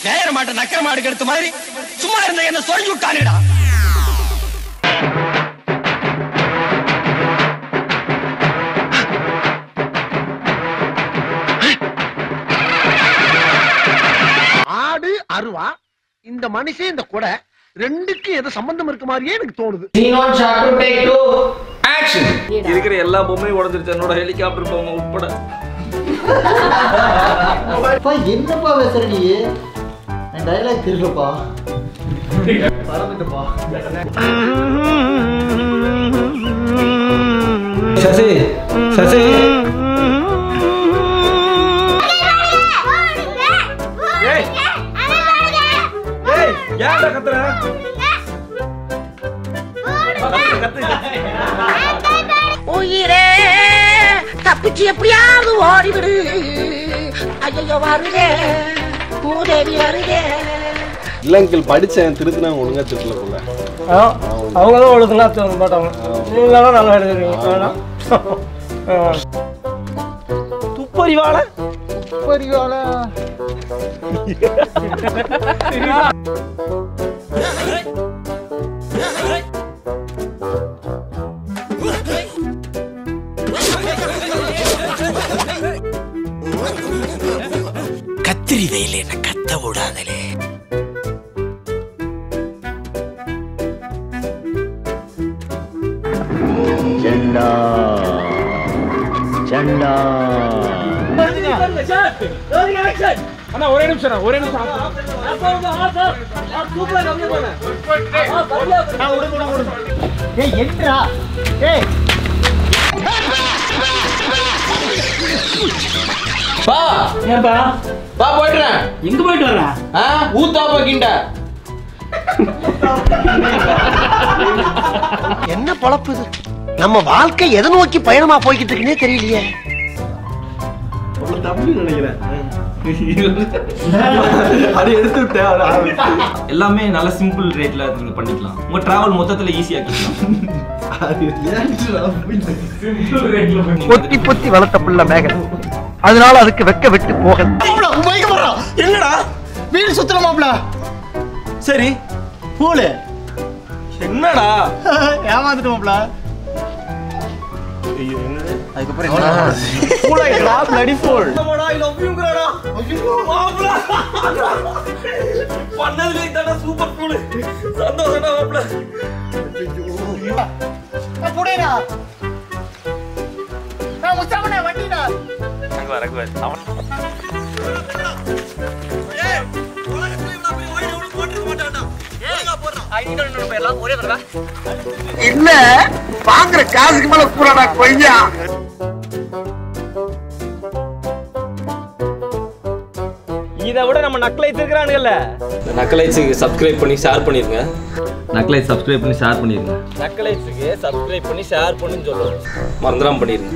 நேர மாட்ட நக்கர மாடு கெடுத்த மாதிரி சும்மா இருந்த என்ன சொல்லி விட்டானுடா. ஆடு அருவா இந்த மனுஷன் இந்த கொடை ரெண்டுக்கு ஏதோ சம்பந்தம் இருக்க மாதிரியே எனக்கு தோணுது. இருக்கிற எல்லா பொம்மையும் உடஞ்சிருச்சு, என்னோட ஹெலிகாப்டர் பொம்மை உட்பட. என்னப்பா பேசுற நீ? டயலாக் தெரியலப்பா. பறந்துட்டுப்பா. சசி சசி ஏன்டா கத்துற? உயிரே தப்பிச்சு எப்படியாவது ஓடிவிடு. ஐயோ வருதே பூதேவி வருதே. இல்லங்கள் படிச்சேன் திருத்தினா ஒழுங்கா திருத்தல போல. அவங்க தான் ஒழுங்கா திருத்த மாட்டாங்க. நீங்களாம் நல்லா எழுதுறீங்க. துப்பறிவாள துப்பறிவாள கத்திரி வெயில என்ன கத்த விடாதலே. சண்டா சண்டா அண்ணா ஒரே நிமிஷம் ஒரே நிமிஷம். ஏய் என்னடா? ஏய் பா ஏன்பா பா போயிடுறேன். எங்க போயிட்டு வர? ஊத்தாப்ப கிண்ட. என்ன பொழப்பு இது? நம்ம வாழ்க்கை எதை நோக்கி பயணமா போய்கிட்டு இருக்குன்னே தெரியலையே. அது எடுத்து விட்டேன். எல்லாமே நல்ல சிம்பிள் ரேட்ல நீங்க பண்ணிக்கலாம். உங்க டிராவல் மொத்தத்துல ஈஸியா ஆக்கிக்கலாம். பொத்தி பொத்தி வளர்த்த புள்ள மேகன், அதனால அதுக்கு வெக்க விட்டு போக. என்னடா வீடு சுத்தலாமாப்ல? சரி பூலு என்னடா ஏமாந்துட்டோம்ல. அதுக்கப்புறம் பிளடி ஃபுல் பண்ணதுல இதான சூப்பர் கூல். சந்தோஷமா மாப்ள. புடிடா. நான் முச்சாமனே வண்டிடா. அங்க வர அவன் ஏய் உலகத்துல இவன போய் ஓடி ஓடி போட்டுக்க மாட்டான்டா. ஒழுங்கா போறா. ஐடின்னு போயிரலாம் ஒரே தடவை. இல்ல வாங்குற காசுக்கு மேல கூறாடா கொய்யா. இதை விட நம்ம நக்கலைட்ஸ் இருக்கிறானுங்கல்ல, நக்கலைட்ஸுக்கு சப்ஸ்கிரைப் பண்ணி ஷேர் பண்ணிருங்க. நக்கலைட்ஸ் சப்ஸ்கிரைப் பண்ணி ஷேர் பண்ணிருங்க. நக்கலைட்ஸுக்கு சப்ஸ்கிரைப் பண்ணி ஷேர் பண்ணுன்னு சொல்லுங்க. மறந்துடாம பண்ணிருங்க.